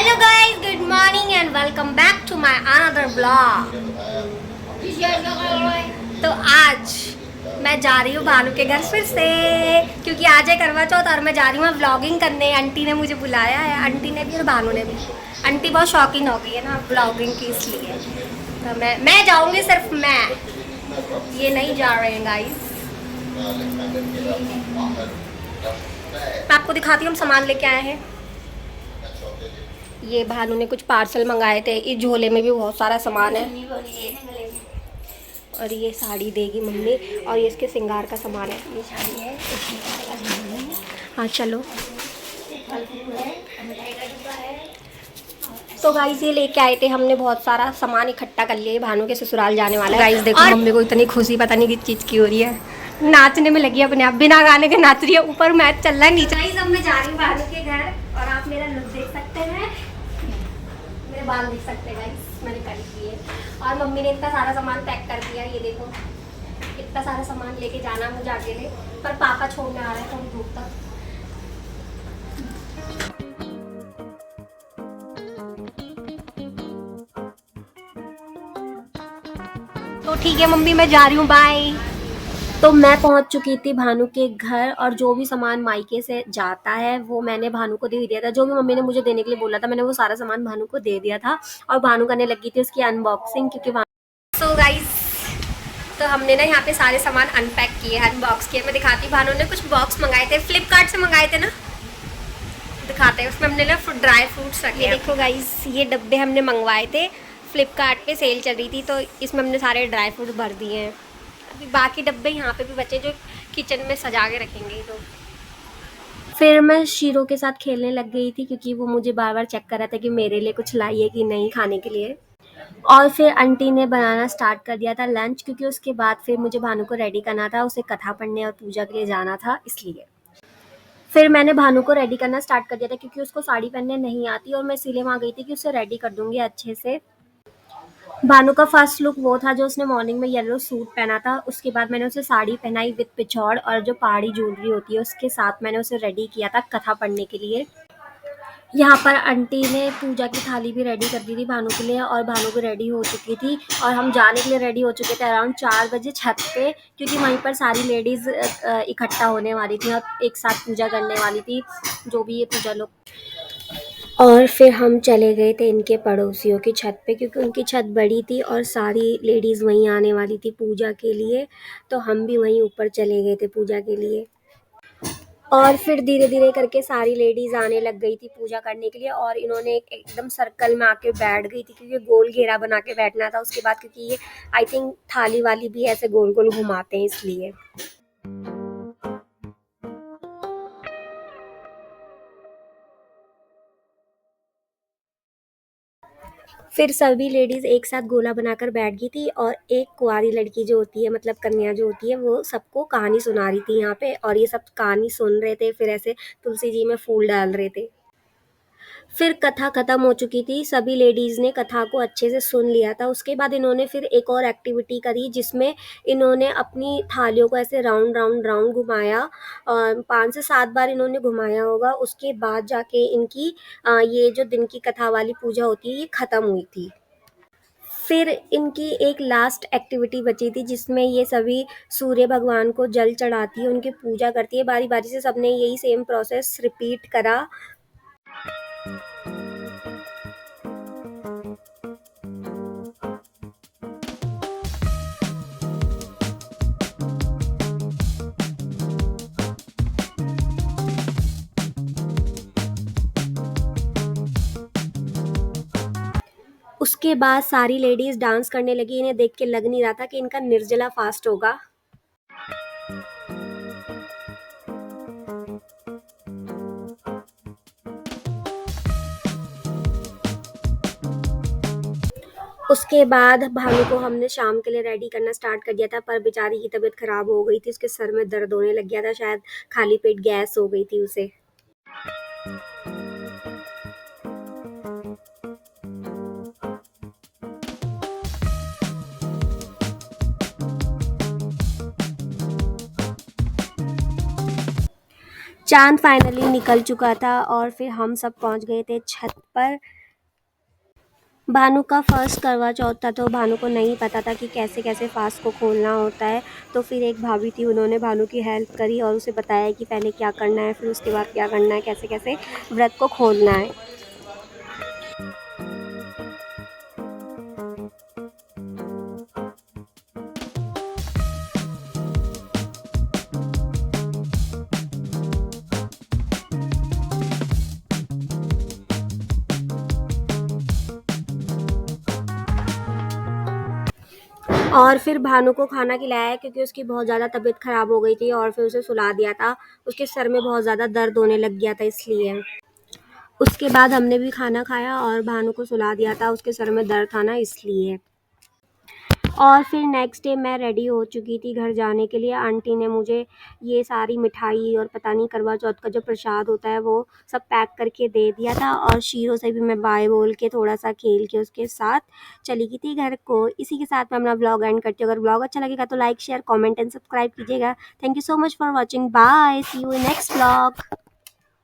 Hello guys, good morning and welcome back to my another vlog. तो आज मैं जा रही हूँ भानु के घर फिर से, क्योंकि आज है करवा चौथ और मैं जा रही हूँ व्लॉगिंग करने। आंटी ने मुझे बुलाया है, आंटी ने भी और भानु ने भी। आंटी बहुत शौकीन हो गई है ना व्लॉगिंग की, इसलिए तो मैं जाऊँगी, सिर्फ मैं, ये नहीं जा रहे हैं गाइस। मैं आपको दिखाती हूँ हम सामान लेके आए हैं। ये भानु ने कुछ पार्सल मंगाए थे, इस झोले में भी बहुत सारा सामान है। और ये साड़ी देगी मम्मी, और ये इसके श्रृंगार का सामान है। ये साड़ी है, हाँ चलो। तो गाइस ये लेके आए थे हमने, बहुत सारा सामान इकट्ठा कर लिया। भानु के ससुराल जाने वाला है। गाइस देखो मम्मी को इतनी खुशी पता नहीं किस चीज़ की हो रही है, नाचने में लगी है अपने आप, बिना गाने के नाच रही है। ऊपर मैच चल रहा है, नीचे। गाइस अब मैं जा रही हूँ भानु के घर, और आप मेरा लुक देख सकते हैं, मेरे बाल देख सकते हैं गाइस, मैंने कर दिए। और मम्मी ने इतना सारा सामान पैक कर दिया, ये देखो इतना सारा सामान लेके जाना मुझे अकेले, पर पापा छोड़ने आ रहे हैं थोड़ी दूर तक। तो ठीक है मम्मी, मैं जा रही हूँ, बाय। तो मैं पहुंच चुकी थी भानु के घर, और जो भी सामान मायके से जाता है वो मैंने भानु को दे दिया था। जो भी मम्मी ने मुझे देने के लिए बोला था, मैंने वो सारा सामान भानु को दे दिया था, और भानु करने लगी थी उसकी अनबॉक्सिंग, क्योंकि सो गाइस तो हमने ना यहाँ पे सारे सामान अनपैक किए, अनबॉक्स किए। मैं दिखाती हूँ, भानु ने कुछ बॉक्स मंगाए थे, फ्लिपकार्ट से मंगाए थे ना, दिखाते हैं। उसमें हमने ना ड्राई फ्रूट्स रखे। देखो गाइस ये डब्बे हमने मंगवाए थे, फ्लिपकार्ट पे सेल चल रही थी, तो इसमें हमने सारे ड्राई फ्रूट भर दिए हैं। अभी बाकी डब्बे यहाँ पे भी बचे, जो किचन में सजा के रखेंगे। तो फिर मैं शीरो के साथ खेलने लग गई थी, क्योंकि वो मुझे बार बार चेक कर रहा था कि मेरे लिए कुछ लाइए कि नहीं खाने के लिए। और फिर आंटी ने बनाना स्टार्ट कर दिया था लंच, क्योंकि उसके बाद फिर मुझे भानु को रेडी करना था, उसे कथा पढ़ने और पूजा के लिए जाना था, इसलिए फिर मैंने भानु को रेडी करना स्टार्ट कर दिया था, क्योंकि उसको साड़ी पहनने नहीं आती, और मैं इसीलिए वहाँ गई थी कि उसे रेडी कर दूंगी अच्छे से। भानु का फर्स्ट लुक वो था जो उसने मॉर्निंग में येलो सूट पहना था। उसके बाद मैंने उसे साड़ी पहनाई विद पिछौड़, और जो पहाड़ी ज्वेलरी होती है उसके साथ मैंने उसे रेडी किया था कथा पढ़ने के लिए। यहाँ पर आंटी ने पूजा की थाली भी रेडी कर दी थी भानु के लिए, और भानु भी रेडी हो चुकी थी, और हम जाने के लिए रेडी हो चुके थे अराउंड 4 बजे छत पे, क्योंकि वहीं पर सारी लेडीज़ इकट्ठा होने वाली थी और एक साथ पूजा करने वाली थी, जो भी ये पूजा लोग। और फिर हम चले गए थे इनके पड़ोसियों की छत पे, क्योंकि उनकी छत बड़ी थी और सारी लेडीज़ वहीं आने वाली थी पूजा के लिए, तो हम भी वहीं ऊपर चले गए थे पूजा के लिए। और फिर धीरे धीरे करके सारी लेडीज़ आने लग गई थी पूजा करने के लिए, और इन्होंने एकदम सर्कल में आके बैठ गई थी, क्योंकि गोल घेरा बना के बैठना था उसके बाद, क्योंकि ये आई थिंक थाली वाली भी ऐसे गोल गोल घुमाते हैं, इसलिए। फिर सभी लेडीज़ एक साथ गोला बनाकर बैठ गई थी, और एक कुंवारी लड़की जो होती है, मतलब कन्या जो होती है, वो सबको कहानी सुना रही थी यहाँ पे, और ये सब कहानी सुन रहे थे, फिर ऐसे तुलसी जी में फूल डाल रहे थे। फिर कथा ख़त्म हो चुकी थी, सभी लेडीज़ ने कथा को अच्छे से सुन लिया था। उसके बाद इन्होंने फिर एक और एक्टिविटी करी, जिसमें इन्होंने अपनी थालियों को ऐसे राउंड राउंड राउंड घुमाया, 5 से 7 बार इन्होंने घुमाया होगा। उसके बाद जाके इनकी ये जो दिन की कथा वाली पूजा होती है ये ख़त्म हुई थी। फिर इनकी एक लास्ट एक्टिविटी बची थी, जिसमें ये सभी सूर्य भगवान को जल चढ़ाती है, उनकी पूजा करती है। बारी बारी से सबने यही सेम प्रोसेस रिपीट करा। उसके बाद सारी लेडीज़ डांस करने लगी। इन्हें देख के लग नहीं रहा था कि इनका निर्जला फास्ट होगा। उसके बाद भानु को हमने शाम के लिए रेडी करना स्टार्ट कर दिया था, पर बेचारी की तबीयत खराब हो गई थी, उसके सर में दर्द होने लग गया था, शायद खाली पेट गैस हो गई थी उसे। चाँद फाइनली निकल चुका था और फिर हम सब पहुँच गए थे छत पर। भानु का फर्स्ट करवा चौथ था तो भानु को नहीं पता था कि कैसे-कैसे फास्ट को खोलना होता है। तो फिर एक भाभी थी, उन्होंने भानु की हेल्प करी और उसे बताया कि पहले क्या करना है, फिर उसके बाद क्या करना है, कैसे-कैसे व्रत को खोलना है। और फिर भानु को खाना खिलाया क्योंकि उसकी बहुत ज़्यादा तबीयत ख़राब हो गई थी और फिर उसे सुला दिया था। उसके सर में बहुत ज़्यादा दर्द होने लग गया था इसलिए। उसके बाद हमने भी खाना खाया और भानु को सुला दिया था, उसके सर में दर्द था ना इसलिए। और फिर नेक्स्ट डे मैं रेडी हो चुकी थी घर जाने के लिए। आंटी ने मुझे ये सारी मिठाई और पता नहीं करवा चौथ का जो प्रसाद होता है वो सब पैक करके दे दिया था और शीरो से भी मैं बाय बोल के थोड़ा-सा खेल के उसके साथ चली गई थी घर को। इसी के साथ मैं अपना व्लॉग एंड करती हूँ। अगर व्लॉग अच्छा लगेगा तो like, share, comment and subscribe कीजिएगा। Thank you so much for watching. Bye, see you in next vlog.